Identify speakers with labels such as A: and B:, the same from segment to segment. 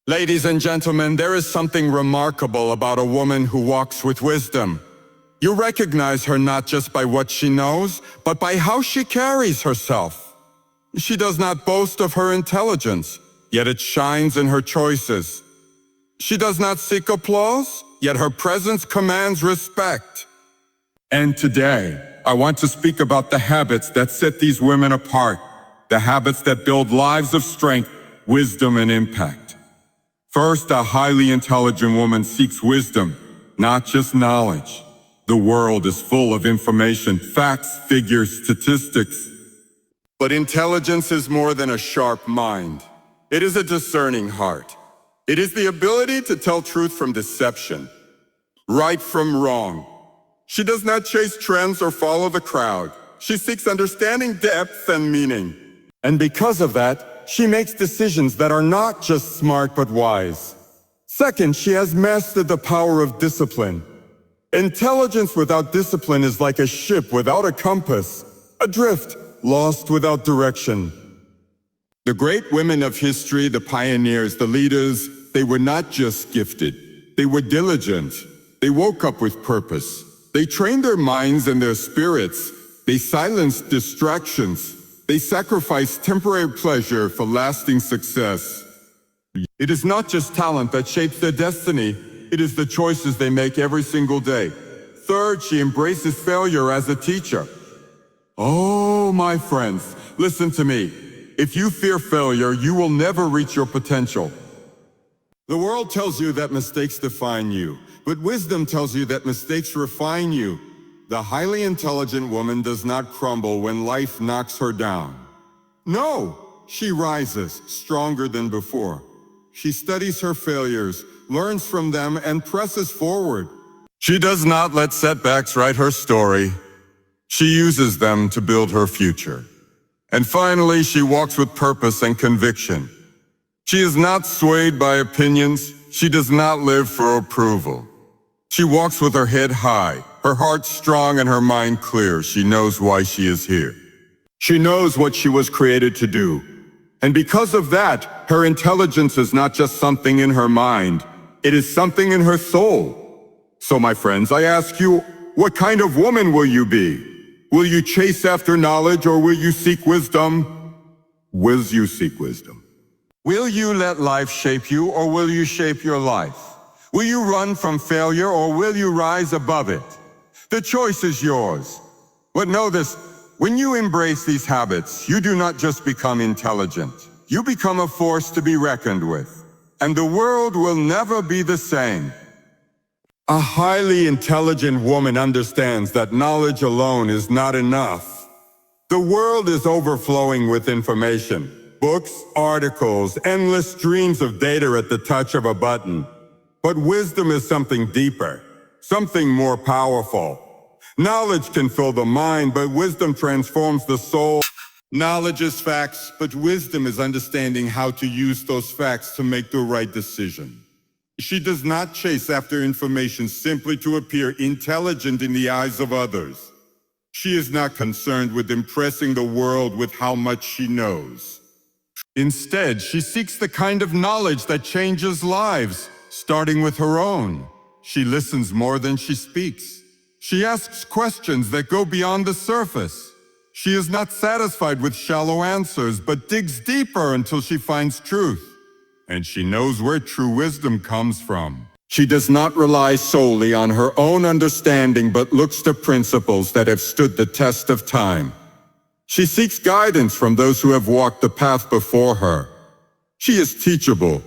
A: Ladies and gentlemen, there is something remarkable about a woman who walks with wisdom. You recognize her not just by what she knows, but by how she carries herself. She does not boast of her intelligence, yet it shines in her choices. She does not seek applause, yet her presence commands respect. And today, I want to speak about the habits that set these women apart, the habits that build lives of strength, wisdom, and impact. First, a highly intelligent woman seeks wisdom, not just knowledge. The world is full of information, facts, figures, statistics. But intelligence is more than a sharp mind. It is a discerning heart. It is the ability to tell truth from deception, right from wrong. She does not chase trends or follow the crowd. She seeks understanding, depth, and meaning. And because of that, she makes decisions that are not just smart but wise. Second, she has mastered the power of discipline. Intelligence without discipline is like a ship without a compass, adrift, lost without direction. The great women of history, the pioneers, the leaders, they were not just gifted. They were diligent. They woke up with purpose. They trained their minds and their spirits. They silenced distractions. They sacrificed temporary pleasure for lasting success. It is not just talent that shapes their destiny. It is the choices they make every single day. Third, she embraces failure as a teacher. Oh, my friends, listen to me. If you fear failure, you will never reach your potential. The world tells you that mistakes define you, but wisdom tells you that mistakes refine you. The highly intelligent woman does not crumble when life knocks her down. No, she rises, stronger than before. She studies her failures, learns from them, and presses forward. She does not let setbacks write her story. She uses them to build her future. And finally, she walks with purpose and conviction. She is not swayed by opinions. She does not live for approval. She walks with her head high, her heart strong, and her mind clear. She knows why she is here. She knows what she was created to do. And because of that, her intelligence is not just something in her mind. It is something in her soul. So, my friends, I ask you, what kind of woman will you be? Will you chase after knowledge, or will you seek wisdom? Will you seek wisdom? Will you let life shape you, or will you shape your life? Will you run from failure, or will you rise above it? The choice is yours. But know this, when you embrace these habits, you do not just become intelligent. You become a force to be reckoned with. And the world will never be the same. A highly intelligent woman understands that knowledge alone is not enough. The world is overflowing with information. Books, articles, endless streams of data at the touch of a button. But wisdom is something deeper, something more powerful. Knowledge can fill the mind, but wisdom transforms the soul. Knowledge is facts, but wisdom is understanding how to use those facts to make the right decision. She does not chase after information simply to appear intelligent in the eyes of others. She is not concerned with impressing the world with how much she knows. Instead, she seeks the kind of knowledge that changes lives, starting with her own. She listens more than she speaks. She asks questions that go beyond the surface. She is not satisfied with shallow answers, but digs deeper until she finds truth. And she knows where true wisdom comes from. She does not rely solely on her own understanding, but looks to principles that have stood the test of time. She seeks guidance from those who have walked the path before her. She is teachable,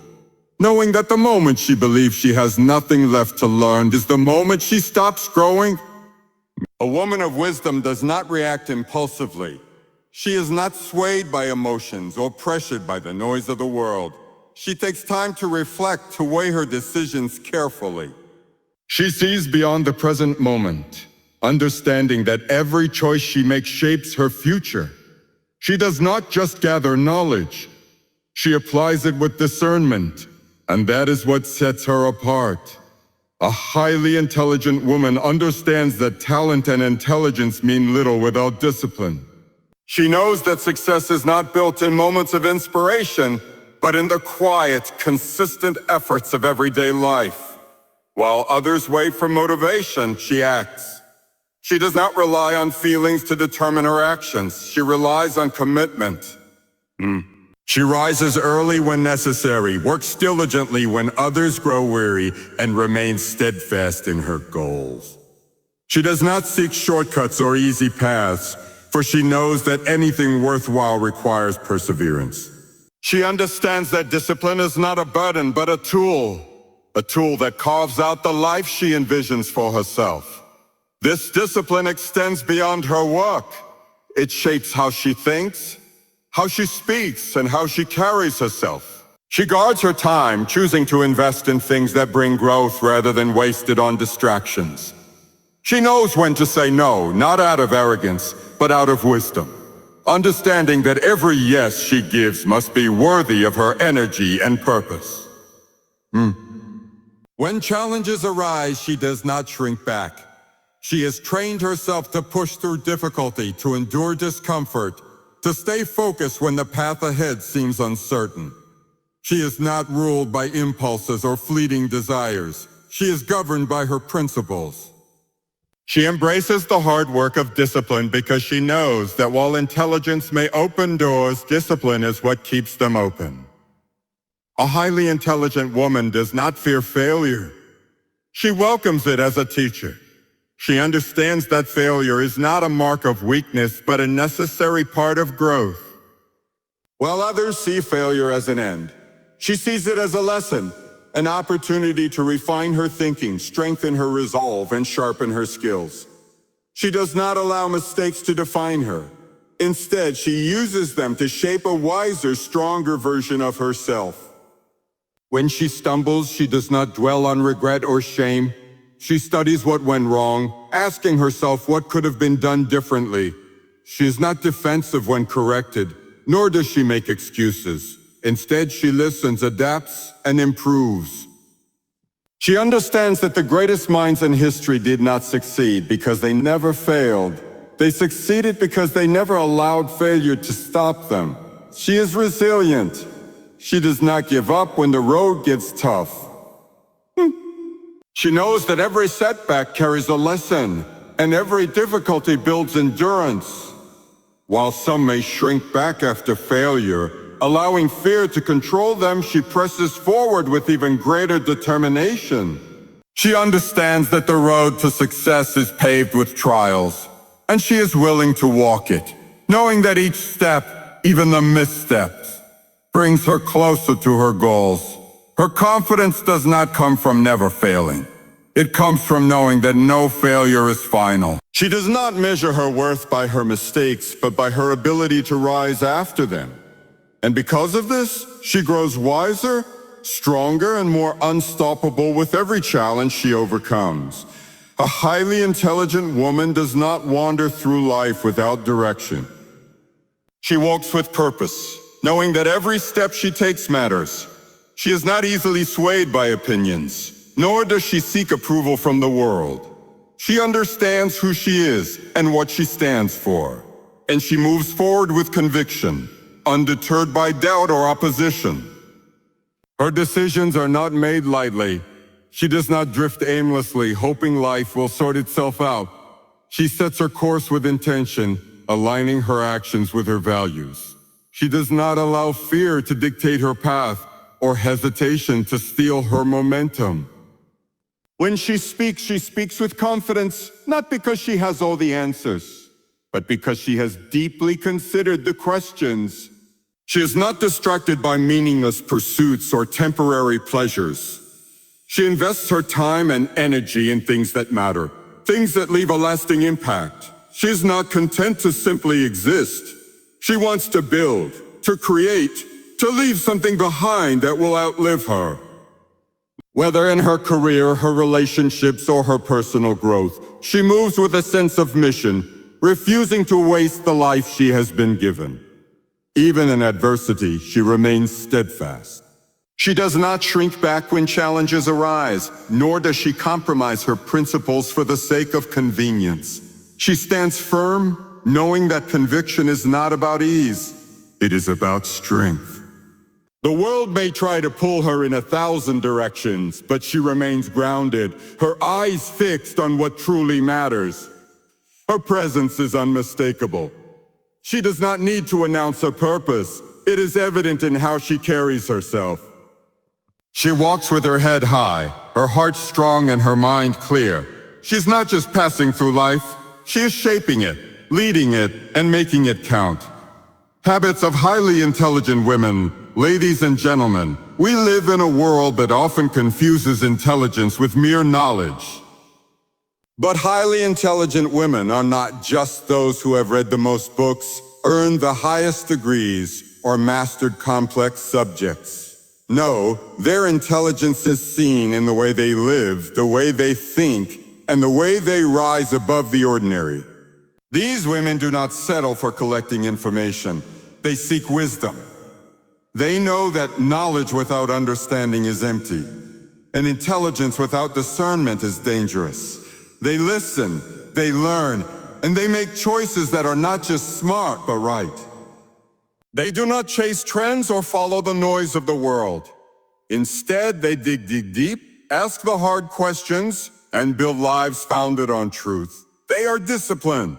A: knowing that the moment she believes she has nothing left to learn is the moment she stops growing. A woman of wisdom does not react impulsively. She is not swayed by emotions or pressured by the noise of the world. She takes time to reflect, to weigh her decisions carefully. She sees beyond the present moment, understanding that every choice she makes shapes her future. She does not just gather knowledge. She applies it with discernment, and that is what sets her apart. A highly intelligent woman understands that talent and intelligence mean little without discipline. She knows that success is not built in moments of inspiration, but in the quiet, consistent efforts of everyday life. While others wait for motivation, she acts. She does not rely on feelings to determine her actions. She relies on commitment. She rises early when necessary, works diligently when others grow weary, and remains steadfast in her goals. She does not seek shortcuts or easy paths, for she knows that anything worthwhile requires perseverance. She understands that discipline is not a burden, but a tool that carves out the life she envisions for herself. This discipline extends beyond her work. It shapes how she thinks, how she speaks, and how she carries herself. She guards her time, choosing to invest in things that bring growth rather than waste it on distractions. She knows when to say no, not out of arrogance, but out of wisdom, understanding that every yes she gives must be worthy of her energy and purpose. When challenges arise, she does not shrink back. She has trained herself to push through difficulty, to endure discomfort, to stay focused when the path ahead seems uncertain. She is not ruled by impulses or fleeting desires. She is governed by her principles. She embraces the hard work of discipline because she knows that while intelligence may open doors, discipline is what keeps them open. A highly intelligent woman does not fear failure. She welcomes it as a teacher. She understands that failure is not a mark of weakness, but a necessary part of growth. While others see failure as an end, she sees it as a lesson, an opportunity to refine her thinking, strengthen her resolve, and sharpen her skills. She does not allow mistakes to define her. Instead, she uses them to shape a wiser, stronger version of herself. When she stumbles, she does not dwell on regret or shame. She studies what went wrong, asking herself what could have been done differently. She is not defensive when corrected, nor does she make excuses. Instead, she listens, adapts, and improves. She understands that the greatest minds in history did not succeed because they never failed. They succeeded because they never allowed failure to stop them. She is resilient. She does not give up when the road gets tough. She knows that every setback carries a lesson, and every difficulty builds endurance. While some may shrink back after failure, allowing fear to control them, she presses forward with even greater determination. She understands that the road to success is paved with trials, and she is willing to walk it, knowing that each step, even the missteps, brings her closer to her goals. Her confidence does not come from never failing. It comes from knowing that no failure is final. She does not measure her worth by her mistakes, but by her ability to rise after them. And because of this, she grows wiser, stronger, and more unstoppable with every challenge she overcomes. A highly intelligent woman does not wander through life without direction. She walks with purpose, knowing that every step she takes matters. She is not easily swayed by opinions, nor does she seek approval from the world. She understands who she is and what she stands for, and she moves forward with conviction, undeterred by doubt or opposition. Her decisions are not made lightly. She does not drift aimlessly, hoping life will sort itself out. She sets her course with intention, aligning her actions with her values. She does not allow fear to dictate her path or hesitation to steal her momentum. When she speaks with confidence, not because she has all the answers, but because she has deeply considered the questions. She is not distracted by meaningless pursuits or temporary pleasures. She invests her time and energy in things that matter, things that leave a lasting impact. She is not content to simply exist. She wants to build, to create, to leave something behind that will outlive her. Whether in her career, her relationships, or her personal growth, she moves with a sense of mission, refusing to waste the life she has been given. Even in adversity, she remains steadfast. She does not shrink back when challenges arise, nor does she compromise her principles for the sake of convenience. She stands firm, knowing that conviction is not about ease, it is about strength. The world may try to pull her in 1,000 directions, but she remains grounded, her eyes fixed on what truly matters. Her presence is unmistakable. She does not need to announce her purpose. It is evident in how she carries herself. She walks with her head high, her heart strong and her mind clear. She's not just passing through life, she is shaping it, leading it, and making it count. Habits of highly intelligent women, ladies and gentlemen, we live in a world that often confuses intelligence with mere knowledge. But highly intelligent women are not just those who have read the most books, earned the highest degrees, or mastered complex subjects. No, their intelligence is seen in the way they live, the way they think, and the way they rise above the ordinary. These women do not settle for collecting information. They seek wisdom. They know that knowledge without understanding is empty, and intelligence without discernment is dangerous. They listen, they learn, and they make choices that are not just smart, but right. They do not chase trends or follow the noise of the world. Instead, they dig deep, ask the hard questions, and build lives founded on truth. They are disciplined.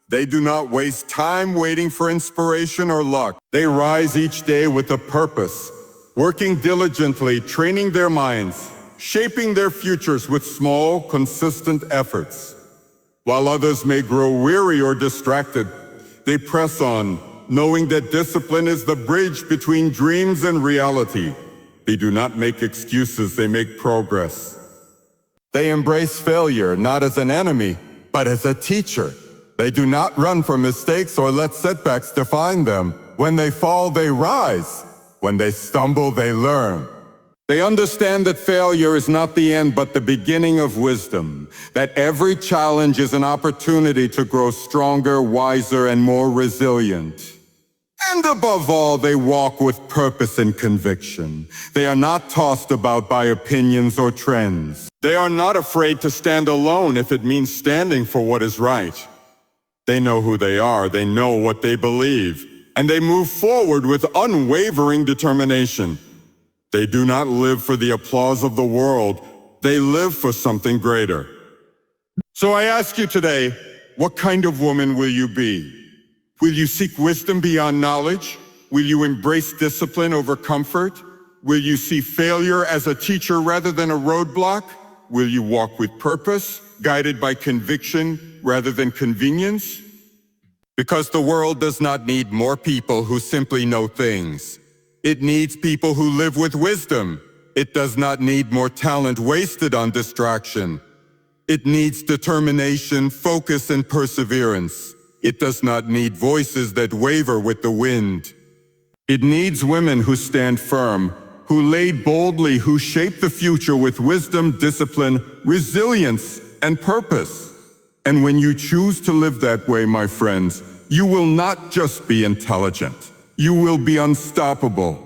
A: They do not waste time waiting for inspiration or luck. They rise each day with a purpose, working diligently, training their minds, shaping their futures with small, consistent efforts. While others may grow weary or distracted, they press on, knowing that discipline is the bridge between dreams and reality. They do not make excuses, they make progress. They embrace failure not as an enemy, but as a teacher. They do not run from mistakes or let setbacks define them. When they fall, they rise. When they stumble, they learn. They understand that failure is not the end, but the beginning of wisdom. That every challenge is an opportunity to grow stronger, wiser, and more resilient. And above all, they walk with purpose and conviction. They are not tossed about by opinions or trends. They are not afraid to stand alone if it means standing for what is right. They know who they are, they know what they believe, and they move forward with unwavering determination. They do not live for the applause of the world, they live for something greater. So I ask you today, what kind of woman will you be? Will you seek wisdom beyond knowledge? Will you embrace discipline over comfort? Will you see failure as a teacher rather than a roadblock? Will you walk with purpose, guided by conviction rather than convenience? Because the world does not need more people who simply know things. It needs people who live with wisdom. It does not need more talent wasted on distraction. It needs determination, focus, and perseverance. It does not need voices that waver with the wind. It needs women who stand firm, who lead boldly, who shape the future with wisdom, discipline, resilience, and purpose. And when you choose to live that way, my friends, you will not just be intelligent. You will be unstoppable.